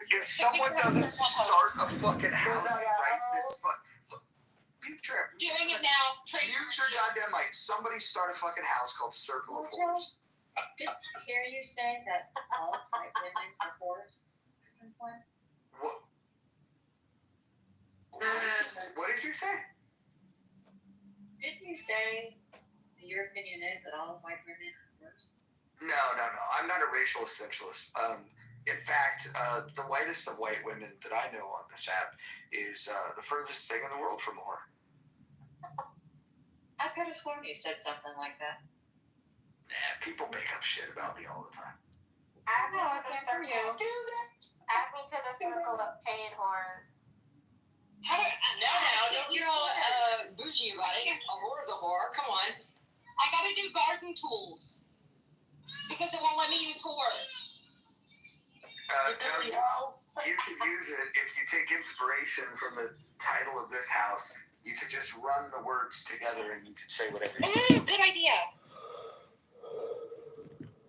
If someone doesn't start a fucking house right this fucking... Doing it now. Mute your goddamn mic. Somebody start a fucking house called Circle of Whores. Did I hear you say that all white women are whores at some point? What did you say? Didn't you say that your opinion is that all white women are whores? No. I'm not a racial essentialist. In fact, the whitest of white women that I know on this app is the furthest thing in the world from a whore. I could have sworn you said something like that. Nah, people make up shit about me all the time. Add me to the circle of paid whores. Now, don't get all bougie about it. A whore's a whore. Come on. I gotta do garden tools. Because it won't let me use whores. No, you can use it if you take inspiration from the title of this house. You could just run the words together and you could say whatever you want. Good idea.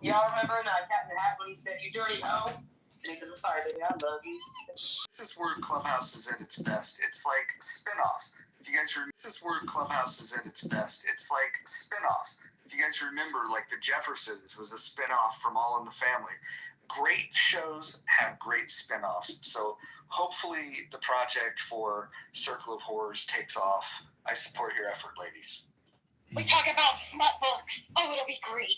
Y'all remember in Cat in the Hat when he said, "You dirty hoe"? And he said, "Sorry, baby, I love you." This is where Clubhouse is at its best. It's like spin-offs. If you guys remember, this is where Clubhouse is at its best. It's like spin-offs. If you guys remember, like the Jeffersons was a spin-off from All in the Family. Great shows have great spin-offs. So hopefully the project for Circle of Horrors takes off. I support your effort, ladies. We talk about smut books. Oh, it'll be great.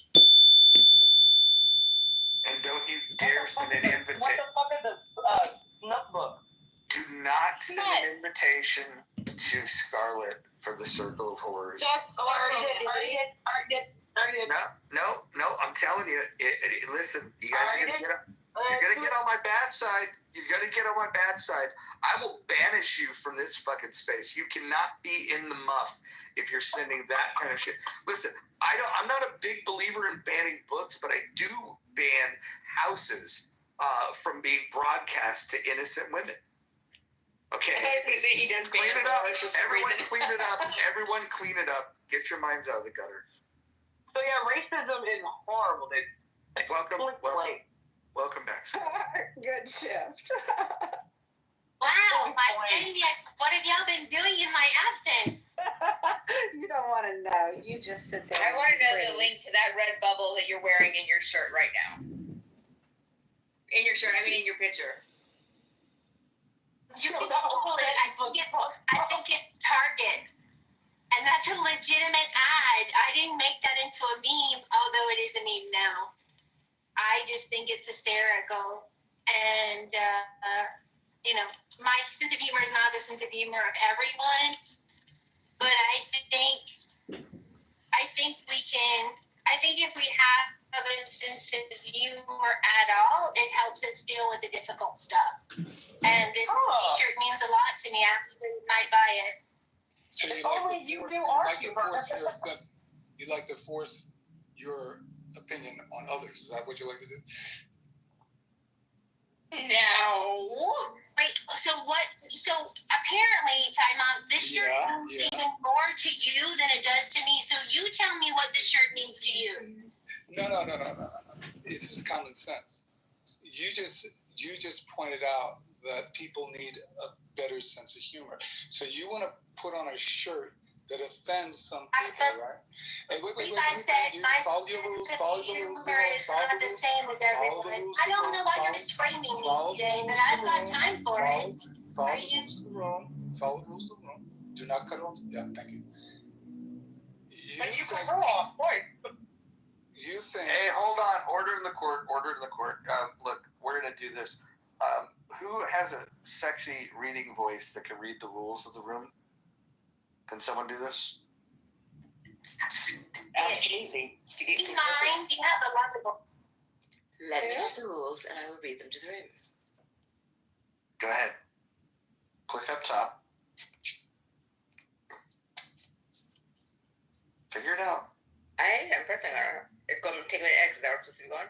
And don't you dare send an invitation. What the fuck is this snuff book? Do not send an invitation to Scarlett for the Circle of Horrors. No, I'm telling you. Listen, you guys are gonna get on my bad side. You're gonna get on my bad side. I will banish you from this fucking space. You cannot be in the muff if you're sending that kind of shit. Listen, I'm not a big believer in banning books, but I do ban houses from being broadcast to innocent women. Okay. He does ban clean it up. Everyone clean it up. Everyone clean it up. Get your minds out of the gutter. So yeah, racism is horrible, dude. Welcome back. Good shift. Wow, my goodness. What have y'all been doing in my absence? You don't want to know. You just sit there. I want to know the link to that red bubble that you're wearing in your shirt right now. In your shirt, I mean in your picture. You can Google it. I think it's Target. And that's a legitimate ad. I didn't make that into a meme, although it is a meme now. I just think it's hysterical. And, my sense of humor is not the sense of humor of everyone. But I think if we have a sense of humor at all, it helps us deal with the difficult stuff. And this t-shirt means a lot to me. I absolutely might buy it. So you like to force your opinion on others. Is that what you like to do? No. Wait, so what? So apparently, time out, this shirt means even more to you than it does to me. So you tell me what this shirt means to you. No. It's just common sense. You just pointed out that people need a better sense of humor. So you want to put on a shirt that offends some people, right? Hey, wait. I said my sense of humor is not the same as everyone. I don't know why you're just framing me today, but I've got time for it. Follow the rules of the room. Follow the rules of the room. Do not cut off. Yeah, thank you. You cut her off, boys. You think? Hey, hold on. Order in the court. Look, we're gonna do this. Who has a sexy reading voice that can read the rules of the room? Can someone do this? That's easy. Do you mind? You have a lovable. Let me have the rules and I will read them to the room. Go ahead. Click up top. Figure it out. I'm pressing her. It's going to take me to X. Is that where I'm supposed to be going?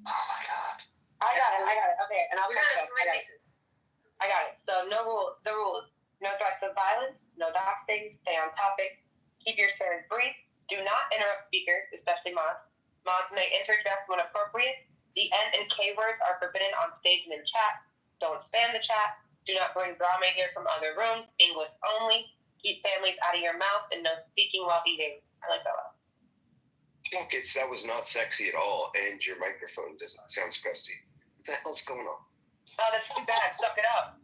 Oh my god. I got it. Okay, and I'll I got it. So the rules. No threats of violence, no doxing, stay on topic, keep your shares brief, do not interrupt speakers, especially mods. Mods may interject when appropriate, The N and K words are forbidden on stage and in chat. Don't spam the chat. Do not bring drama here from other rooms. English only. Keep families out of your mouth and no speaking while eating. I like that one. Look, that was not sexy at all, and your microphone doesn't sound crusty. What the hell's going on? Oh, that's too bad. Suck it up.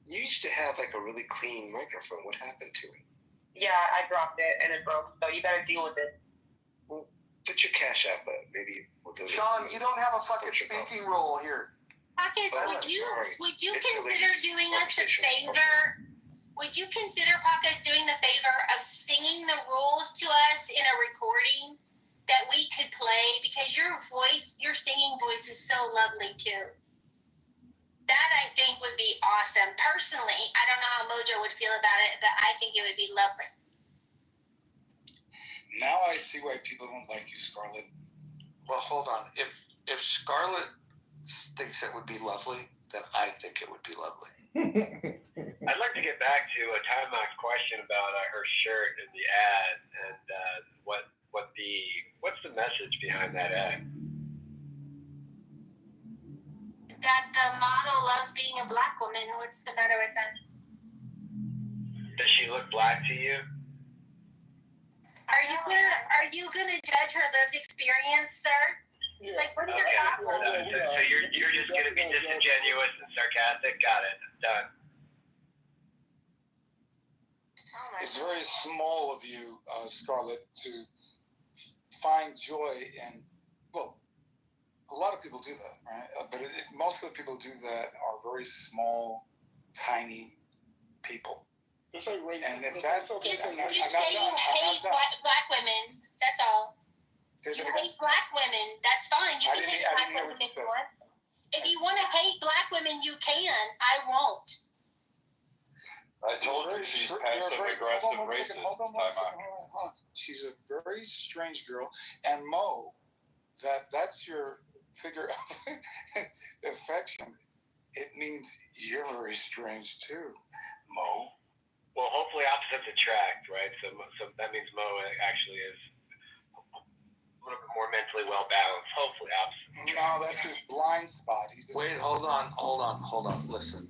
You used to have like a really clean microphone. What happened to it? Yeah, I dropped it and it broke, so you better deal with it. Well, put your Cash App up. Maybe we'll do it. Sean, you don't have a fucking speaking role here. Pockets, Oh, would you It's consider really doing us the artificial. favor? Would you consider Pockets doing the favor of singing the rules to us in a recording that we could play? Because your singing voice is so lovely too. That I think would be awesome. Personally, I don't know how Mojo would feel about it, but I think it would be lovely. Now I see why people don't like you, Scarlett. Well, hold on. If Scarlett thinks it would be lovely, then I think it would be lovely. I'd like to get back to a Timeout question about her shirt in the ad, and what's the message behind that ad? That the model loves being a black woman. What's the matter with that? Does she look black to you? Are you gonna judge her lived experience, sir? Yeah. Like, what's Okay, your so problem? you're just gonna be disingenuous and sarcastic. Got it. Done. Oh my It's very small of you, Scarlett, to find joy in, well, a lot of people do that, right? But most of the people who do that are very small, tiny people. And if that's okay, Just say you hate black women. That's all. You hate black women. That's fine. You can hate black women if you want. If you want to hate black women, you can. I won't. I told her she's passive aggressive racist. Hold on. She's a very strange girl. And Mo, that's your figure of affection. It means you're very strange too, Mo. Well, hopefully opposites attract, right? So that means Mo actually is a little bit more mentally well balanced. Hopefully opposites. No, that's his blind spot. Wait, hold on. Listen.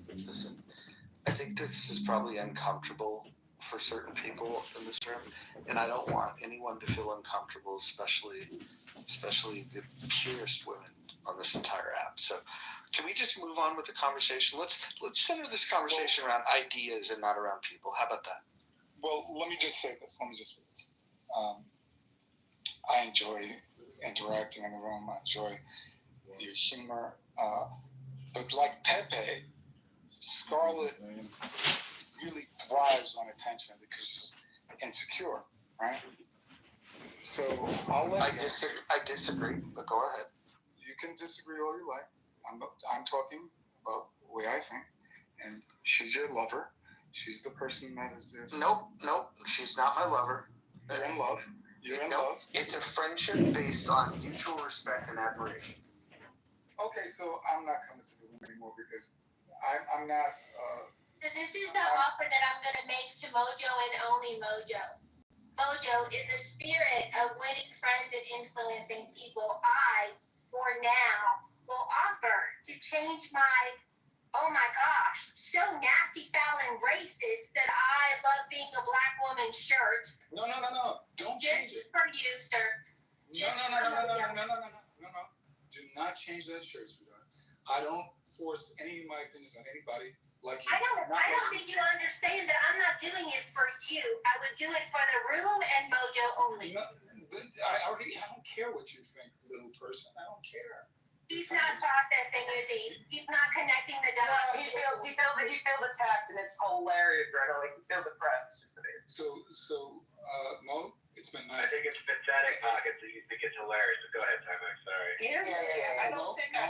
I think this is probably uncomfortable for certain people in this room, and I don't want anyone to feel uncomfortable, especially the purest women on this entire app. So, can we just move on with the conversation? Let's center this conversation around ideas and not around people. How about that? Well, let me just say this. I enjoy interacting in the room. I enjoy your humor. But like Pepe, Scarlett really thrives on attention because she's insecure, right? So I'll let you. I disagree, but go ahead. You can disagree all you like. I'm talking about the way I think. And she's your lover. She's the person that is there. Nope. She's not my lover. You're in love. You're in love. It's a friendship based on mutual respect and admiration. Okay, so I'm not coming to the room anymore because I'm not. This is the offer that I'm going to make to Mojo and only Mojo. Mojo, in the spirit of winning friends and influencing people, I, for now, will offer to change my, oh my gosh, so nasty, foul, and racist that I love being a black woman shirt. No. Don't change it. Just for you, sir. No. Do not change that shirt, sweetheart. I don't force any of my opinions on anybody like you. I don't think you understand that I'm not doing it for you. I would do it for the room and Mojo only. No, I don't care what you think, little person. I don't care. He's not processing, is he? He's not connecting the dots. No, he feels attacked, and it's hilarious, right? Like he feels oppressed. It's just So, Mo, it's been nice. I think it's pathetic, Pockets, that you think it's hilarious. But go ahead, Timeout. Sorry. Yeah. I don't think I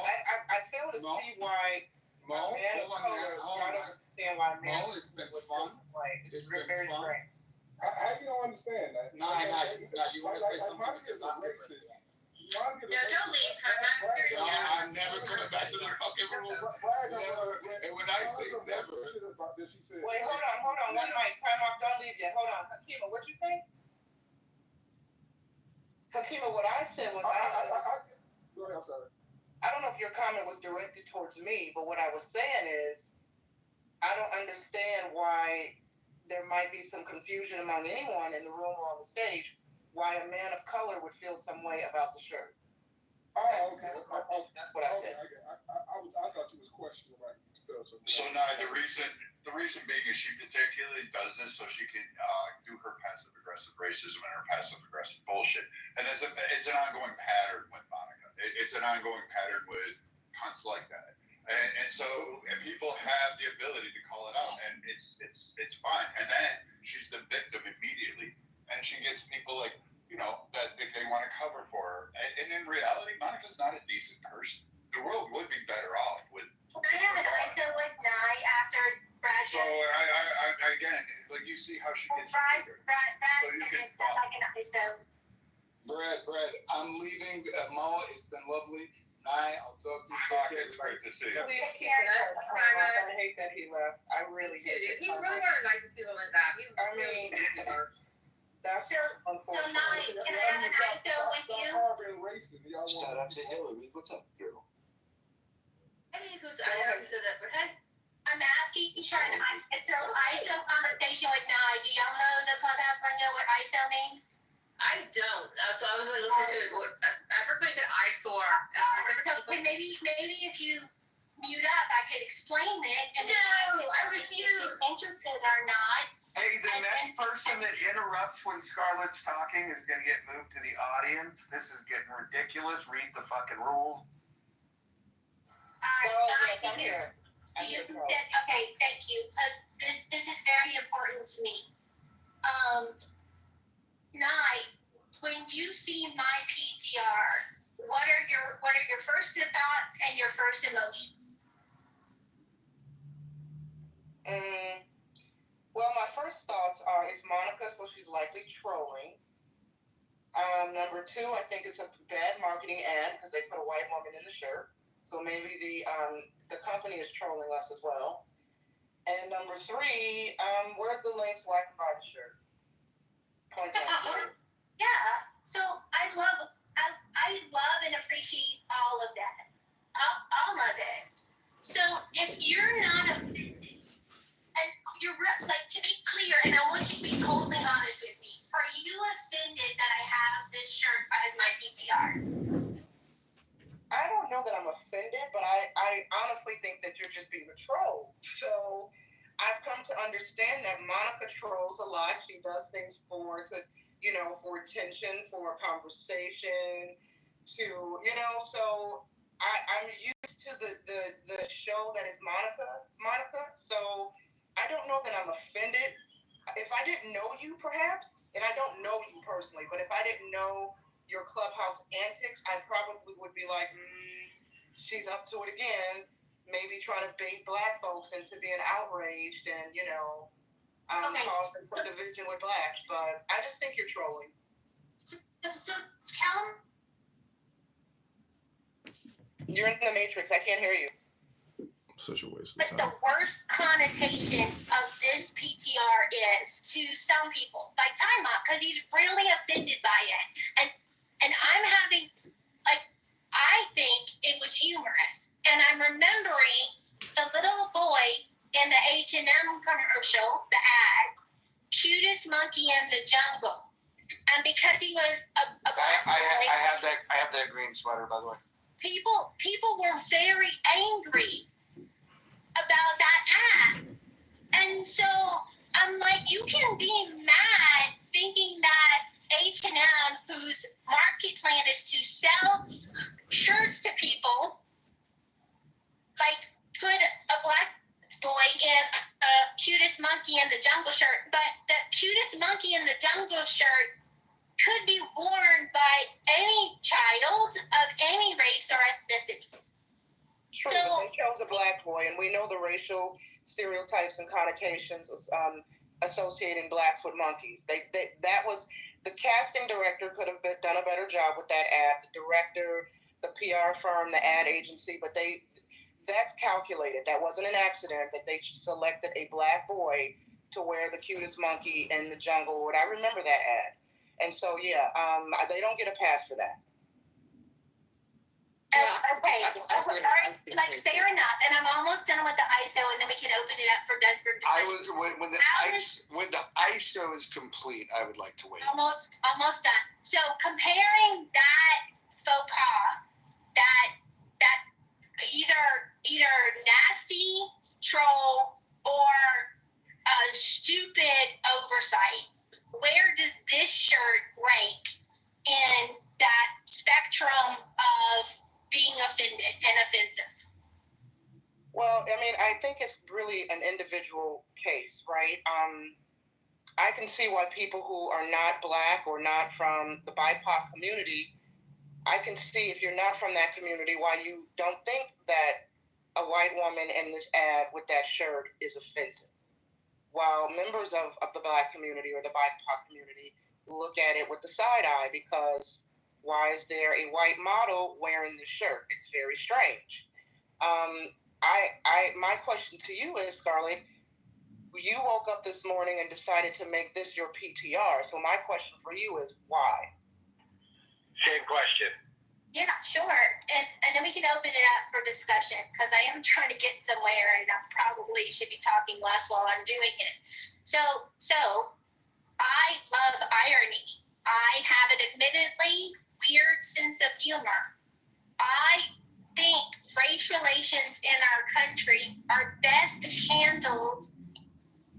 fail to see why. Mo, hold on. I don't understand why men. Mo, it's been fun. It's been very strange. How you don't understand that? No, you want to say something because I'm racist. No, don't leave, Timeout. Seriously. I'm never coming back to this fucking room. Never. And when I say never. Wait, hold on. One mic. Timeout. Don't leave yet. Hold on. Hakima, what you say? Hakima, what I said was Go ahead, I'm sorry. I don't know if your comment was directed towards me, but what I was saying is, I don't understand why there might be some confusion among anyone in the room or on the stage, why a man of color would feel some way about the shirt. Oh, okay. That's what I said. I thought you was questioning about So now the reason being is she particularly does this so she can do her passive aggressive racism and her passive aggressive bullshit, and it's an ongoing pattern with Monica. It's an ongoing pattern with cunts like that, and so people have the ability to call it out, and it's fine. And then she's the victim immediately, and she gets people like, that they want to cover for her. And in reality, Monica's not a decent person. The world would be better off with. Can I have an ISO with Nye after Brad? So I again, like you see how she gets. Brad's gonna set like an ISO. Brad, I'm leaving. Mo, it's been lovely. I'll talk to you. It's great to see you. Please keep it up. I hate that he left. I really He's hate it. really one of the nicest people in that. I mean, that's So unfortunate. Nye, can I have an ISO with you? Shout out to Hillary. What's up, girl? I think I know who said that, but hey. I'm asking you trying to ISO conversation with Nye. Do y'all know the clubhouse lingo what ISO means? I don't. So I was like listening to it. At first they said eyesore. So maybe if you mute up, I could explain it. And No, I refuse. If she's interested or not. Hey, the next person that interrupts when Scarlett's talking is going to get moved to the audience. This is getting ridiculous. Read the fucking rules. Yes, I'm here. You said, okay, thank you, because this is very important to me. Nye, when you see my PTR, what are your first thoughts and your first emotion? Well, my first thoughts are, it's Monica, so she's likely trolling. Number two, I think it's a bad marketing ad because they put a white woman in the shirt. So maybe the company is trolling us as well. And number three, where's the link so I can buy the shirt? Point out. Yeah. So I love and appreciate all of that. All of it. So if you're not offended, and you're like, to be clear, and I want you to be totally honest with me, are you offended that I have this shirt as my PTR? I don't know that I'm offended, but I honestly think that you're just being a troll. So I've come to understand that Monica trolls a lot. She does things for attention, for conversation, so I'm used to the show that is Monica. So I don't know that I'm offended. If I didn't know you, perhaps, and I don't know you personally, but if I didn't know your clubhouse antics, I probably would be like, she's up to it again, maybe trying to bait black folks into being outraged and, causing some division with blacks. But I just think you're trolling. So tell me. You're in the Matrix. I can't hear you. Such a waste of But time. the worst connotation of this PTR is to some people, like time out, because he's really offended by it. And I'm having, I think it was humorous. And I'm remembering the little boy in the H&M commercial, the ad, cutest monkey in the jungle. And because he was a black boy, I have that green sweater, by the way. People were very angry about that ad. And so I'm like, you can be mad thinking that H&M, whose market plan is to sell shirts to people, put a black boy in a cutest monkey in the jungle shirt, but the cutest monkey in the jungle shirt could be worn by any child of any race or ethnicity. True, but they chose a black boy, and we know the racial stereotypes and connotations associating blacks with monkeys. That was the casting director could have done a better job with that ad. The director, the PR firm, the ad agency, but that's calculated. That wasn't an accident that they selected a black boy to wear the cutest monkey in the jungle. I remember that ad. And so, they don't get a pass for that. Okay, like fair enough, and I'm almost done with the ISO, and then we can open it up for discussion. When the ISO is complete, I would like to wait. Almost done. So comparing that faux pas, that either nasty troll or a stupid oversight, where does this shirt rank in that spectrum of being offended and offensive? Well, I mean, I think it's really an individual case, right? I can see why people who are not Black or not from the BIPOC community, I can see if you're not from that community, why you don't think that a white woman in this ad with that shirt is offensive. While members of the Black community or the BIPOC community look at it with the side eye because why is there a white model wearing this shirt? It's very strange. My question to you is, Scarlett, you woke up this morning and decided to make this your PTR. So my question for you is why? Same question. Yeah, sure. And then we can open it up for discussion because I am trying to get somewhere and I probably should be talking less while I'm doing it. So I love irony. I have an admittedly weird sense of humor. I think race relations in our country are best handled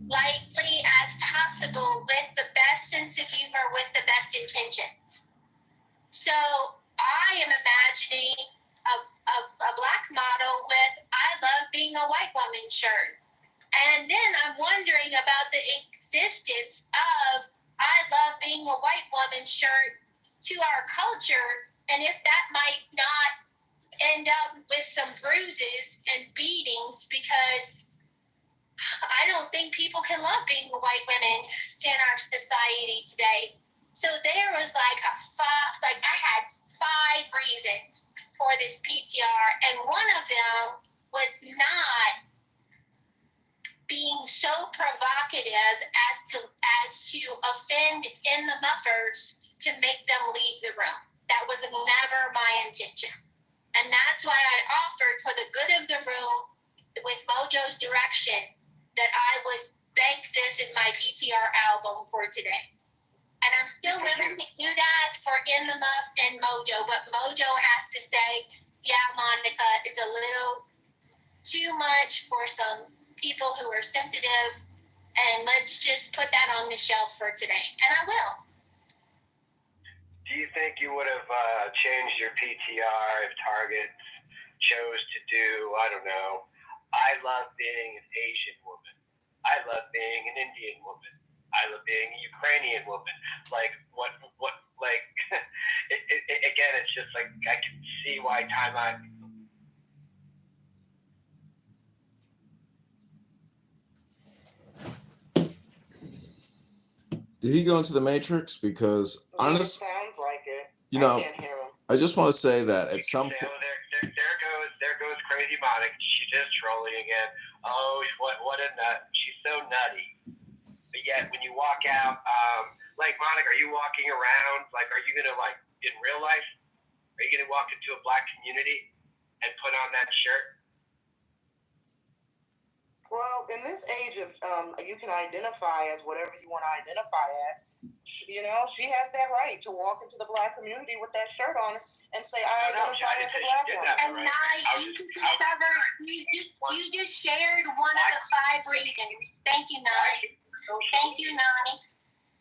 lightly as possible with the best sense of humor, with the best intentions. So I am imagining a Black model with "I love being a white woman" shirt. And then I'm wondering about the existence of "I love being a white woman" shirt to our culture, and if that might not end up with some bruises and beatings, because I don't think people can love being white women in our society today. So there was I had 5 reasons for this PTR, and one of them was not being so provocative as to offend in the muffers to make them leave the room. That was never my intention. And that's why I offered, for the good of the room, with Mojo's direction, that I would bank this in my PTR album for today. And I'm still willing to do that for In the Muff and Mojo, but Mojo has to say, yeah, Monica, it's a little too much for some people who are sensitive, and let's just put that on the shelf for today. And I will. Do you think you would have changed your PTR if Target chose to do, I don't know, "I love being an Asian woman. I love being an Indian woman. I love being a Ukrainian woman"? Like, what, again, it's just like, I can see why timeout. Did he go into the Matrix? Because honestly, Sounds like it. I can't hear him. I just want to say that at some point. There goes crazy Monica. She's just trolling again. Oh, what a nut. She's so nutty. But yet, when you walk out, like, Monica, are you walking around? Like, are you going to, like, in real life, are you going to walk into a Black community and put on that shirt? Well, in this age of, you can identify as whatever you want to identify as. You know, she has that right to walk into the Black community with that shirt on and say, I identify as a Black woman. And you just shared one of the 5 reasons. Thank you, Nani. Thank you, Nani.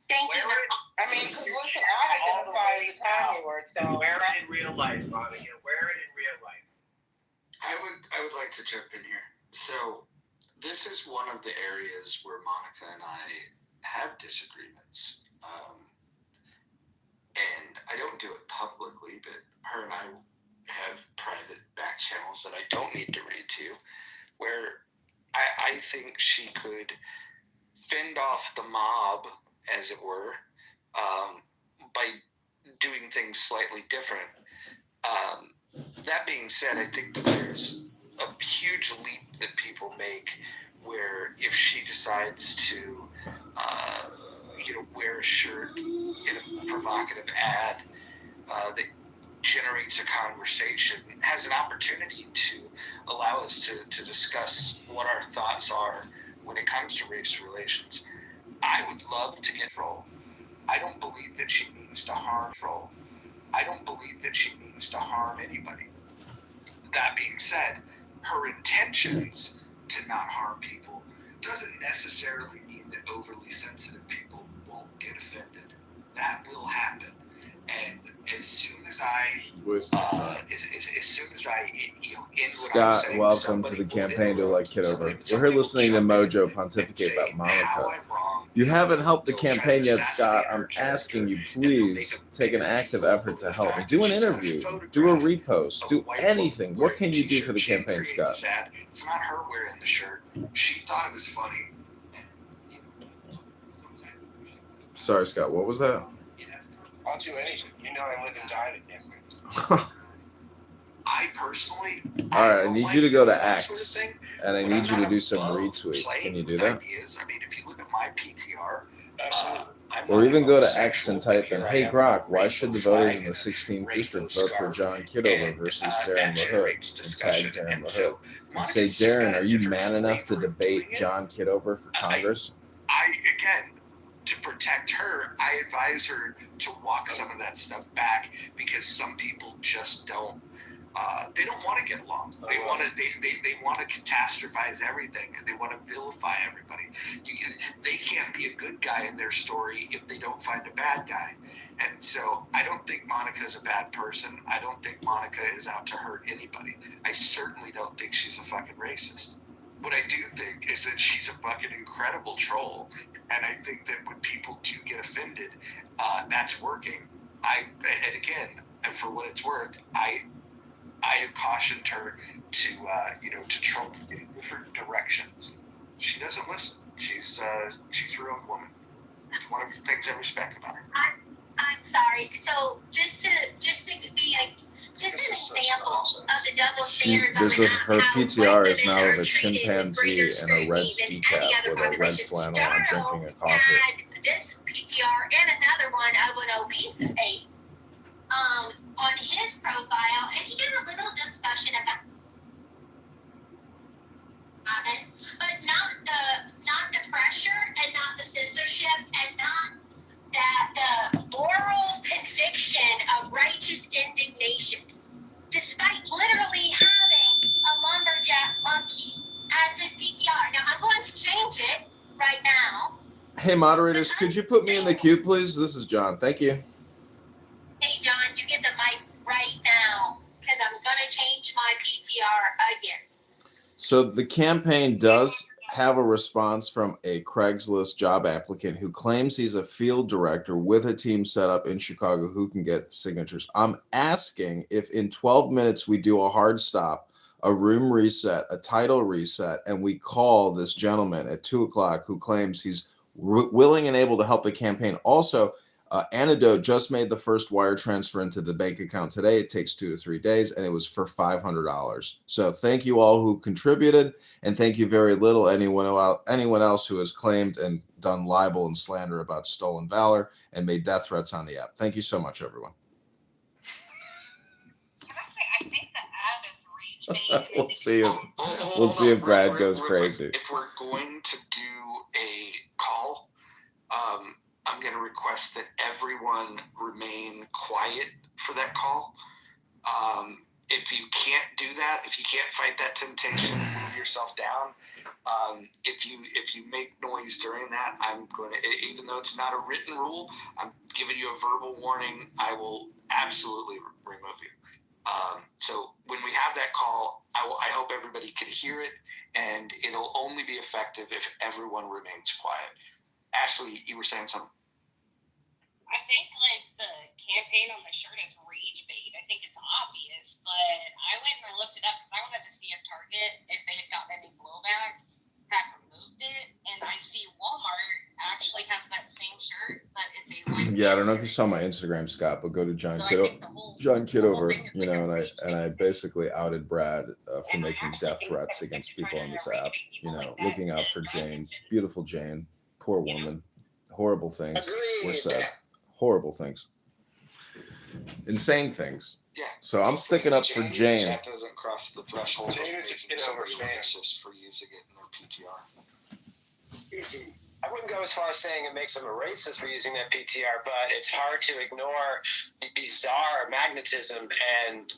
Thank you, Nani. I mean, because listen, I identify as a tiny word, so. Wear it in real life, Monica. Wear it in real life. I would like to jump in here. So this is one of the areas where Monica and I have disagreements. And I don't do it publicly, but her and I have private back channels that I don't need to read to, where I think she could fend off the mob, as it were, by doing things slightly different. That being said, I think that there's a huge leap that people make where if she decides to wear a shirt in a provocative ad that generates a conversation, opportunity to allow us to discuss what our thoughts are when it comes to race relations. I would love to get control. I don't believe that she means to harm control. I don't believe that she means to harm anybody. That being said, her intentions to not harm people doesn't necessarily mean that overly sensitive people won't get offended. That will happen. And as soon as I, as soon as I, you know, end what I'm Scott, saying, welcome to the campaign to elect Kitover. We're here listening to Mojo pontificate about Monica. You haven't helped the campaign yet, Scott. I'm asking you, please take an active effort to help me. Do an interview, do a repost, do anything. What can you do for the campaign, Scott? It's not her wearing the shirt. She thought it was funny. Sorry, Scott, what was that? I'll do anything. You know I live and die to campaigns. I personally, all right, I need you to go to X, and I need you to do some retweets. Can you do that? I mean, if you look at my PTR, or even go to X and type in, "Hey Grok, why should the voters in the 16th district vote for John Kitover versus Darren LaHood?" and tag Darren LaHood and say, "Darren, are you man enough to debate John Kitover for Congress?" Again, to protect her, I advise her to walk some of that stuff back, because some people just don't. They don't want to get along. They want to. They want to catastrophize everything, and they want to vilify everybody. They can't be a good guy in their story if they don't find a bad guy. And so I don't think Monica's a bad person. I don't think Monica is out to hurt anybody. I certainly don't think she's a fucking racist. What I do think is that she's a fucking incredible troll, and I think that when people do get offended, that's working. And again, for what it's worth, I have cautioned her to, to troll in different directions. She doesn't listen. She's her own woman. It's one of the things I respect about her. I'm sorry. So just to be just an example of the double standards. Her PTR is now of a chimpanzee in a red ski cap with a red flannel on, drinking a coffee. This PTR and another one of an obese ape on his profile, and he had a little discussion about it, but not the pressure and not the censorship and not the moral conviction of righteous indignation, despite literally having a lumberjack monkey as his PTR. Now I'm going to change it right now. Hey moderators, could you put me in the queue, please? This is John. Thank you. Hey John, you get the mic right now, because I'm going to change my PTR again. So the campaign does have a response from a Craigslist job applicant who claims he's a field director with a team set up in Chicago who can get signatures. I'm asking if in 12 minutes we do a hard stop, a room reset, a title reset, and we call this gentleman at 2:00 who claims he's willing and able to help the campaign. Also, Antidote just made the first wire transfer into the bank account today. It takes 2 to 3 days, and it was for $500. So thank you all who contributed, and thank you very little anyone else who has claimed and done libel and slander about stolen valor and made death threats on the app. Thank you so much, everyone. Can I say, I think the ad is We'll see if Brad goes crazy. If we're going to do a call, I'm going to request that everyone remain quiet for that call. If you can't do that, if you can't fight that temptation, move yourself down. If you make noise during that, I'm going to, even though it's not a written rule, I'm giving you a verbal warning. I will absolutely remove you. So when we have that call, I hope everybody can hear it, and it'll only be effective if everyone remains quiet. Ashley, you were saying something. I think like the campaign on the shirt is rage bait. I think it's obvious, but I went and I looked it up because I wanted to see if Target, if they had gotten any blowback, had removed it, and I see Walmart actually has that same shirt, but it's a light. Yeah, I don't know if you saw my Instagram, Scott, but go to John Kitover, and I basically outed Brad for making death threats against people on this app. Looking out for Jane, beautiful Jane, poor woman, horrible things were said. Horrible things. Insane things. Yeah. So I'm sticking up for Jane. That doesn't cross the threshold. Jane is a Kitover fan. Racist for using it in their PTR. I wouldn't go as far as saying it makes them a racist for using that PTR, but it's hard to ignore the bizarre magnetism and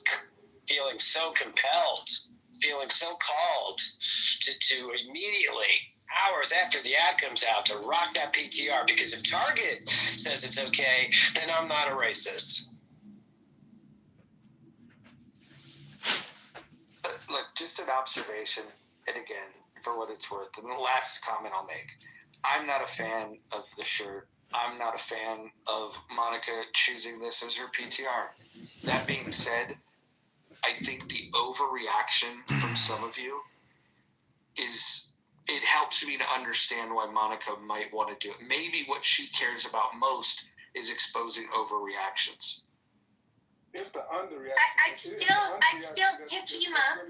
feeling so compelled, feeling so called to immediately, hours after the ad comes out, to rock that PTR. Because if Target says it's okay, then I'm not a racist. Look, just an observation, and again, for what it's worth, and the last comment I'll make. I'm not a fan of the shirt. I'm not a fan of Monica choosing this as her PTR. That being said, I think the overreaction from some of you it helps me to understand why Monica might want to do it. Maybe what she cares about most is exposing overreactions. It's the underreaction. I still, Hikima,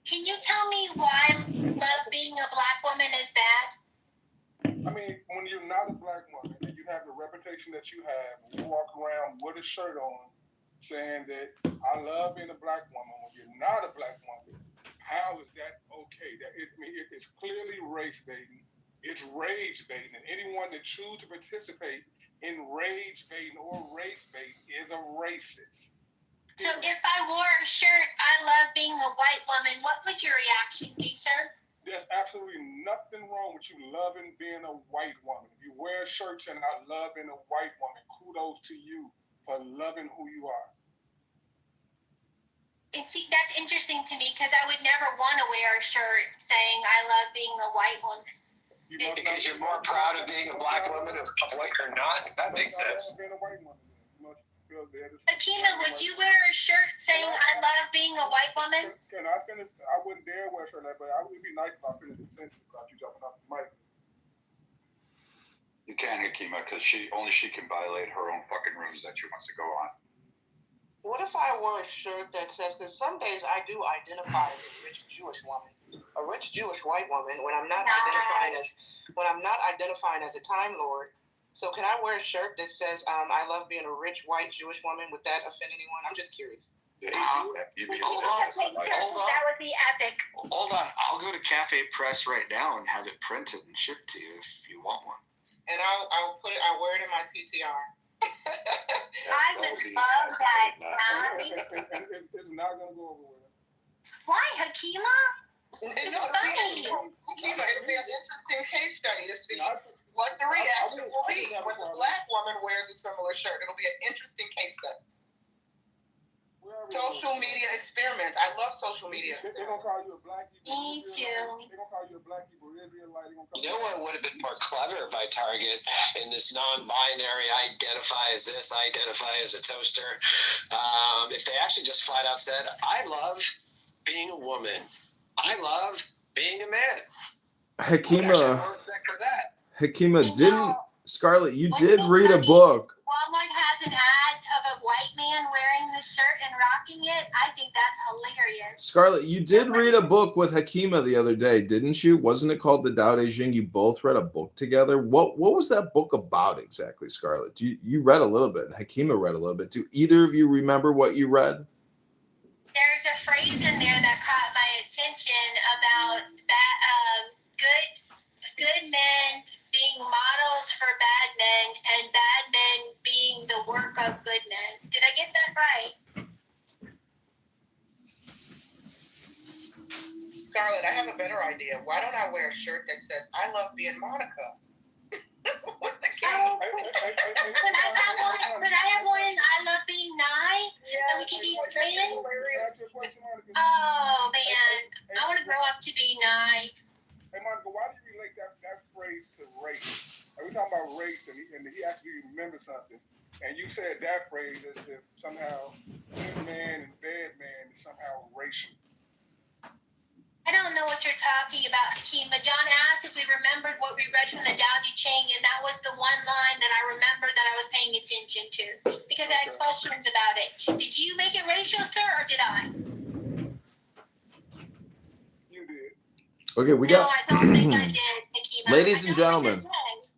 can you tell me why love being a black woman is bad? I mean, when you're not a black woman and you have the reputation that you have, when you walk around with a shirt on saying that I love being a black woman, when you're not a black woman, how is that okay? It's clearly race baiting. It's rage baiting. And anyone that chooses to participate in rage baiting or race baiting is a racist. So if I wore a shirt, I love being a white woman, what would your reaction be, sir? There's absolutely nothing wrong with you loving being a white woman. If you wear shirts and I love being a white woman, kudos to you for loving who you are. And see, that's interesting to me because I would never want to wear a shirt saying I love being a white woman. Because you're more proud of being a black woman of white or not? That makes sense. Akima, would you wear a shirt saying I love being a white woman? Can I finish? I wouldn't dare wear a shirt like that, but it would be nice if I finished the sentence without you jumping off the mic. You can, Hakima, because she can violate her own fucking rules that she wants to go on. What if I wore a shirt that says, because some days I do identify as a rich Jewish woman, a rich Jewish white woman, when I'm not identifying as a Time Lord. So can I wear a shirt that says I love being a rich white Jewish woman? Would that offend anyone? I'm just curious. Yeah, Hold on. That would be epic. Hold on. I'll go to Cafe Press right now and have it printed and shipped to you if you want one. And I'll wear it in my PTR. I would love that. It's not going to go over well. Why, Hakima? It'll be an interesting case study to see what the reaction will be when the black woman wears a similar shirt. It'll be an interesting case study. Social media experiments. I love social media experiments. They're going to call you a black Hebrew. Me too. They're going to call you a black Hebrew Israelite. You know what would have been more clever by Target in this non-binary identify as this, identify as a toaster, if they actually just flat out said, I love being a woman. I love being a man. Hakima, Scarlett, you did read a book. Walmart has an ad of a white man wearing this shirt and rocking it. I think that's hilarious. Scarlett, you did read a book with Hakima the other day, didn't you? Wasn't it called The Tao Te Ching? You both read a book together. What was that book about exactly, Scarlett? You read a little bit, and Hakima read a little bit. Do either of you remember what you read? There's a phrase in there that caught my attention about good men being models for bad men and bad men being the work of good men. Did I get that right? Scarlett, I have a better idea. Why don't I wear a shirt that says I love being Monica? What the case? Could I have one? I love being Nye? Yeah, and we can be friends? Oh, man. I want to grow up to be Nye. Hey, Monica, why do you relate that phrase to race? We're talking about race, and he actually remembered something. And you said that phrase as if somehow good man and bad man is somehow racial. I don't know what you're talking about, Hakima. John asked if we remembered what we read from the Tao Te Ching, and that was the one line that I remembered that I was paying attention to because I had questions about it. Did you make it racial, sir, or did I? You did. Okay, we got. No, I don't think I did, Hakima.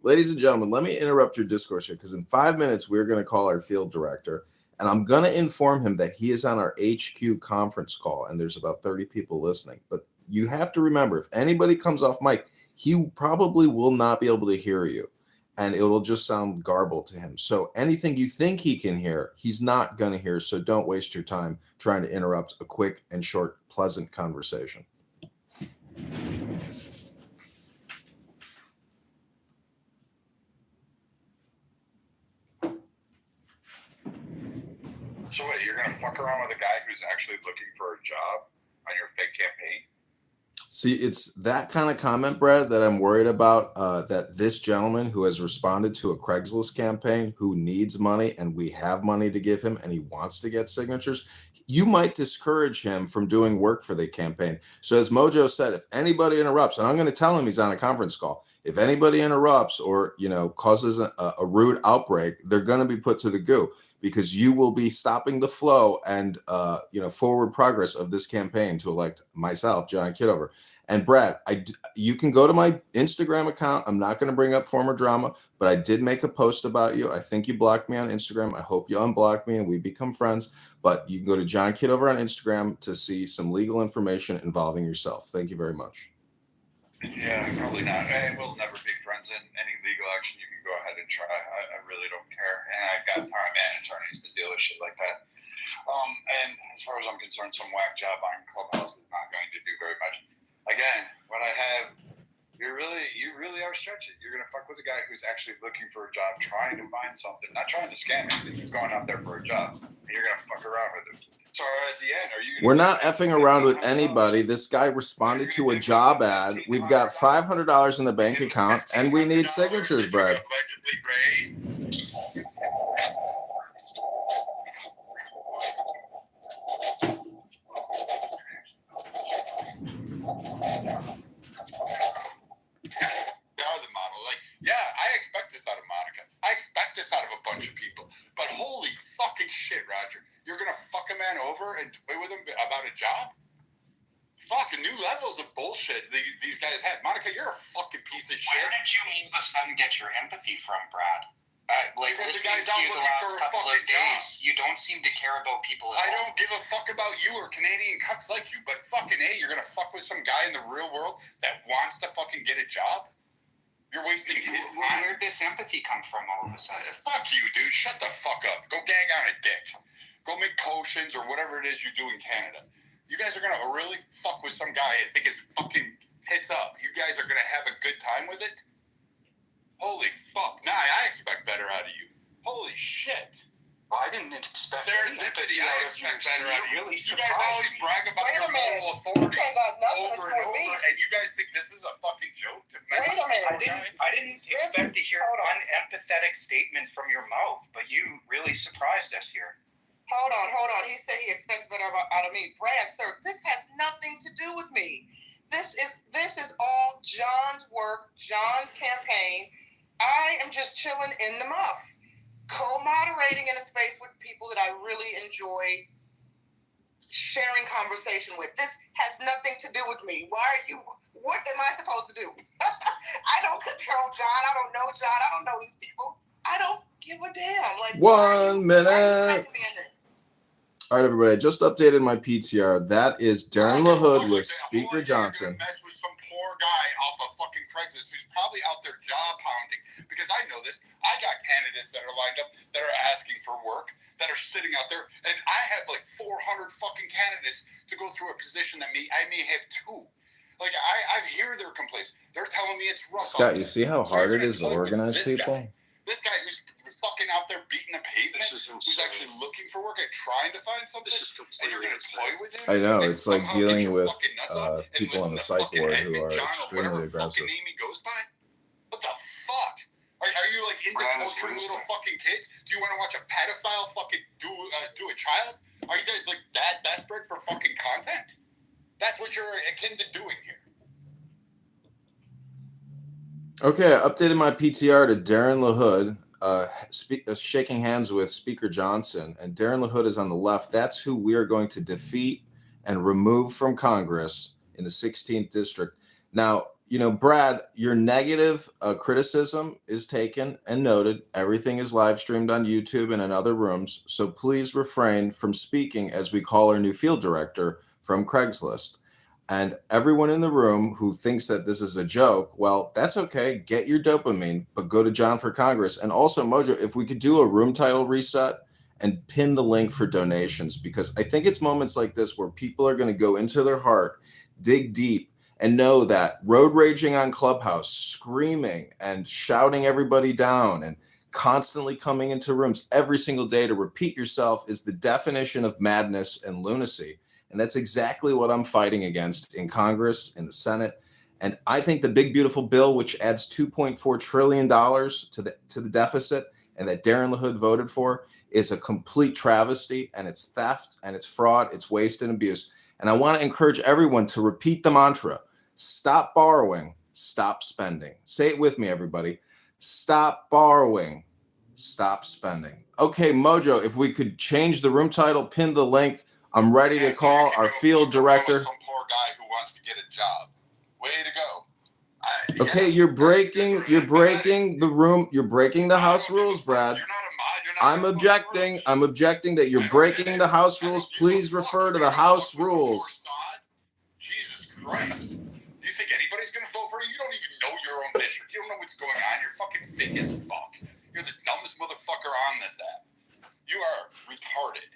Ladies and gentlemen, let me interrupt your discourse here because in 5 minutes we're going to call our field director, And I'm going to inform him that he is on our HQ conference call, and there's about 30 people listening. But you have to remember, if anybody comes off mic, he probably will not be able to hear you, and it'll just sound garbled to him. So anything you think he can hear, he's not going to hear. So don't waste your time trying to interrupt a quick and short, pleasant conversation. So wait, you're gonna fuck around with a guy who's actually looking for a job on your fake campaign? See, it's that kind of comment, Brad, that I'm worried about, that this gentleman who has responded to a Craigslist campaign, who needs money and we have money to give him and he wants to get signatures, you might discourage him from doing work for the campaign. So as Mojo said, if anybody interrupts, and I'm going to tell him he's on a conference call, if anybody interrupts or, causes a rude outbreak, they're going to be put to the goo, because you will be stopping the flow and forward progress of this campaign to elect myself, John Kitover. And Brad, you can go to my Instagram account. I'm not going to bring up former drama, but I did make a post about you. I think you blocked me on Instagram. I hope you unblock me and we become friends. But you can go to John Kitover on Instagram to see some legal information involving yourself. Thank you very much. Yeah, probably not. We'll never be friends in any legal action. You can go ahead and try. I really don't care. And I've got time and attorneys to deal with shit like that. And as far as I'm concerned, some whack job on Clubhouse is not going to do very much. Again, what I have, you really are stretching. You're going to fuck with a guy who's actually looking for a job, trying to find something, not trying to scam anything. He's going out there for a job, and you're going to fuck around with him. So at the end, we're not effing around with anybody. This guy responded to a job ad. We've got $500 in the bank account, and we need signatures, Brad. Yeah, I expect this out of Monica. I expect this out of a bunch of people. But holy fucking shit, Roger. You're going to fuck a man over and toy with him about a job? Fucking new levels of bullshit these guys have. Monica, you're a fucking piece of shit. Where did you all of a sudden get your empathy from, Brad? Because the guy's listening to out you the looking last for a couple of fucking days, job. you don't seem to care about people at all. I don't give a fuck about you or Canadian cucks like you, but fucking A, you're going to fuck with some guy in the real world that wants to fucking get a job? You're wasting his time. Where'd this empathy come from all of a sudden? Fuck you, dude. Shut the fuck up. Go gag on a dick. Go make potions or whatever it is you do in Canada. You guys are going to really fuck with some guy and think his fucking tits up. You guys are going to have a good time with it? Holy fuck. Nah, I expect better out of you. Holy shit. Well, I didn't expect Serendipity, I expect better out of you. Really You guys always brag about your moral authority over and over, and you guys think this is a fucking joke? Wait a minute. I didn't expect to hear an unempathetic statement from your mouth, but you really surprised us here. Hold on. He said he expects better out of me. Brad, sir, this has nothing to do with me. This is all John's work, John's campaign. I am just chilling in the muff, co-moderating in a space with people that I really enjoy sharing conversation with. This has nothing to do with me. What am I supposed to do? I don't control John. I don't know John. I don't know these people. I don't give a damn. Like, 1 minute. All right, everybody. I just updated my PTR. That is Darren LaHood with Speaker Johnson. Mess with some poor guy off of fucking Craigslist who's probably out there job hounding. Because I know this. I got candidates that are lined up that are asking for work, that are sitting out there, and I have like 400 fucking candidates to go through a position that I may have two. Like I hear their complaints. They're telling me it's rough. Scott, you see how hard it is to organize people? This guy who's fucking out there beating the pavement, who's actually looking for work and trying to find something, and you're going to toy with him? I know, it's like dealing with people on the psych ward who are extremely aggressive. Name he goes by? What the fuck? Are you like into torturing little fucking kids? Do you want to watch a pedophile fucking do a child? Are you guys like that desperate for fucking content? That's what you're akin to doing here. Okay, I updated my PTR to Darren LaHood, shaking hands with Speaker Johnson, and Darren LaHood is on the left. That's who we are going to defeat and remove from Congress in the 16th district. Now, Brad, your negative criticism is taken and noted. Everything is live streamed on YouTube and in other rooms. So please refrain from speaking as we call our new field director from Craigslist. And everyone in the room who thinks that this is a joke, well, that's okay. Get your dopamine, but go to John for Congress. And also, Mojo, if we could do a room title reset and pin the link for donations, because I think it's moments like this where people are going to go into their heart, dig deep, and know that road raging on Clubhouse, screaming and shouting everybody down and constantly coming into rooms every single day to repeat yourself is the definition of madness and lunacy. And that's exactly what I'm fighting against in Congress, in the Senate. And I think the big, beautiful bill, which adds $2.4 trillion to the deficit and that Darren LaHood voted for, is a complete travesty, and it's theft and it's fraud, it's waste and abuse. And I want to encourage everyone to repeat the mantra: stop borrowing, stop spending. Say it with me, everybody. Stop borrowing, stop spending. Okay, Mojo, if we could change the room title, pin the link. I'm ready to call our field director. Some poor guy who wants to get a job. Way to go. Okay, you're breaking the room. You're breaking the house rules, Brad. You're not a mod. You're not I'm objecting. I'm objecting that you're breaking the house rules. Please refer to the house rules. Jesus Christ. Do you think anybody's going to vote for you? You don't even know your own district. You don't know what's going on. You're fucking fake as fuck. You're the dumbest motherfucker on this app. You are retarded.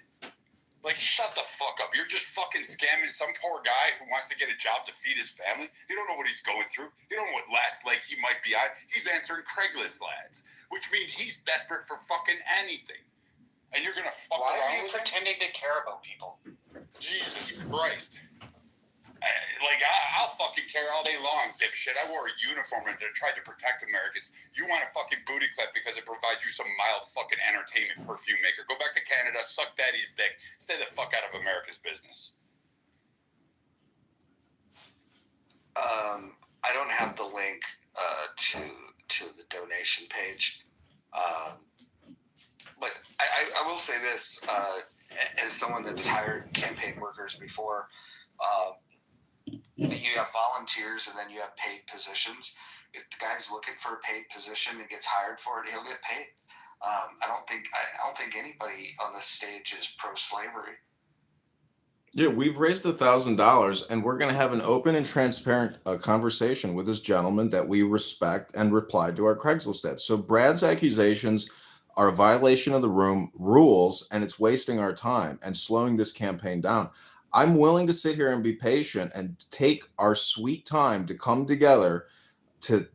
Like, shut the fuck up. You're just fucking scamming some poor guy who wants to get a job to feed his family. You don't know what he's going through. You don't know what last leg he might be on. He's answering Craigslist ads, which means he's desperate for fucking anything. And you're going to fuck Why around are you with pretending to care about people? Jesus Christ. I'll fucking care all day long, dipshit. I wore a uniform and tried to protect Americans. You want a fucking booty clip because it provides you some mild fucking entertainment perfume maker. Go back to Canada, suck daddy's dick. Stay the fuck out of America's business. I don't have the link to the donation page, but I will say this: as someone that's hired campaign workers before, you have volunteers and then you have paid positions. If the guy's looking for a paid position and gets hired for it, he'll get paid. I don't think anybody on this stage is pro-slavery. Yeah, we've raised $1,000, and we're going to have an open and transparent conversation with this gentleman that we respect and replied to our Craigslist ad. So Brad's accusations are a violation of the room rules, and it's wasting our time and slowing this campaign down. I'm willing to sit here and be patient and take our sweet time to come together to,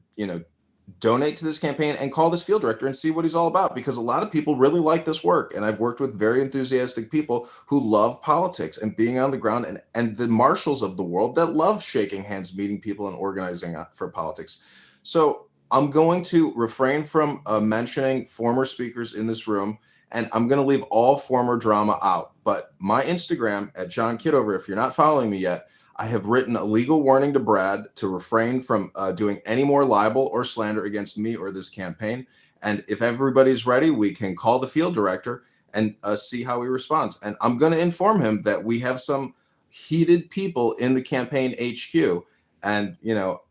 donate to this campaign and call this field director and see what he's all about, because a lot of people really like this work. And I've worked with very enthusiastic people who love politics and being on the ground, and the marshals of the world that love shaking hands, meeting people and organizing for politics. So I'm going to refrain from mentioning former speakers in this room, and I'm going to leave all former drama out. But my Instagram at John Kitover, if you're not following me yet, I have written a legal warning to Brad to refrain from doing any more libel or slander against me or this campaign. And if everybody's ready, we can call the field director and see how he responds. And I'm going to inform him that we have some heated people in the campaign HQ. And,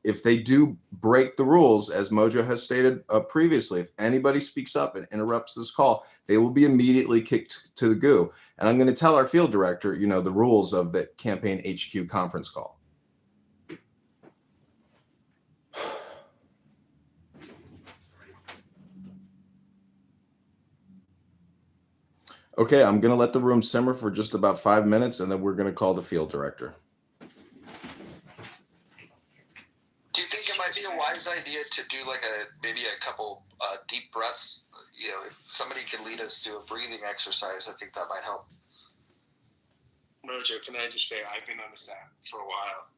if they do break the rules, as Mojo has stated previously, if anybody speaks up and interrupts this call, they will be immediately kicked to the goo. And I'm going to tell our field director, the rules of the campaign HQ conference call. Okay, I'm going to let the room simmer for just about 5 minutes, and then we're going to call the field director. Do you think it might be a wise idea to do maybe a couple deep breaths? If somebody can lead us to a breathing exercise, I think that might help. Mojo, can I just say I've been on this app for a while.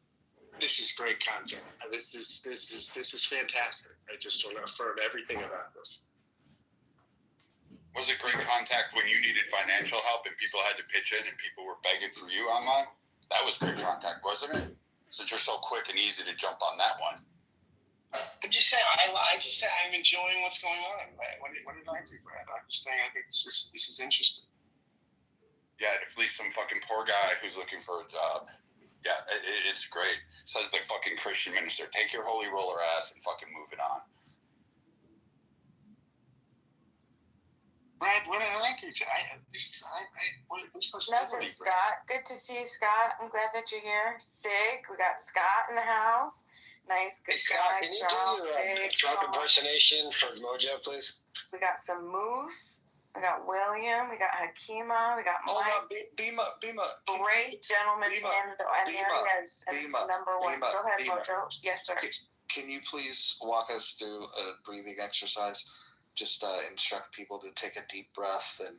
This is great content. This is fantastic. I just want to affirm everything about this. Was it great contact when you needed financial help and people had to pitch in and people were begging for you online? That was great contact, wasn't it? Since you're so quick and easy to jump on that one. I'm just saying, I'm enjoying what's going on. What did I do, Brad? I'm just saying, I think this is interesting. Yeah, to fleece some fucking poor guy who's looking for a job. Yeah, it's great. Says the fucking Christian Christian minister. Take your holy roller ass and fucking move it on. Brad, what did I like you? Nothing, Scott. Good to see you, Scott. I'm glad that you're here. Sig, we got Scott in the house. Nice, good Hey, Scott, guy. can you Charles, do your Sig, Trump Sean. impersonation for Mojo, please? We got some Moose. We got William. We got Hakima. We got Hold Mike. on, Bima. Great gentleman Bima, and there he is. And Bima, number one. Bima, Go ahead, Bima. Mojo. Yes, sir. Can you please walk us through a breathing exercise? Just instruct people to take a deep breath and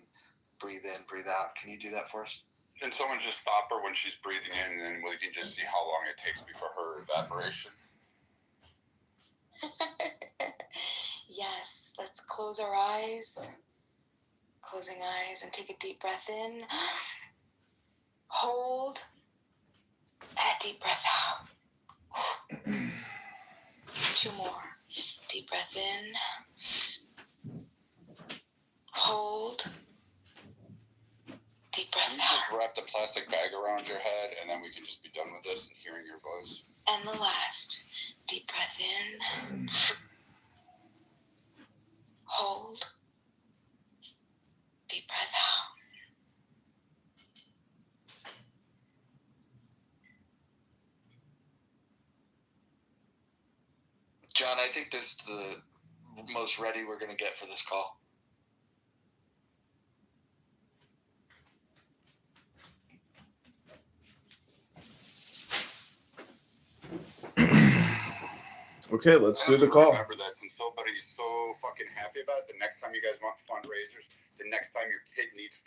breathe in, breathe out. Can you do that for us? Can someone just stop her when she's breathing in, and then we can just see how long it takes before her evaporation? Yes, let's close our eyes. Closing eyes and take a deep breath in. Hold. And a deep breath out. 2 more. Deep breath in. Hold. Deep breath Can you out. just wrap the plastic bag around your head, and then we can just be done with this and hearing your voice? And the last. Deep breath in. Hold. Deep breath out. John, I think this is the most ready we're going to get for this call. Okay, let's do the call. Remember that since somebody's so fucking happy about it, the next time you guys want fundraisers, the next time your kid needs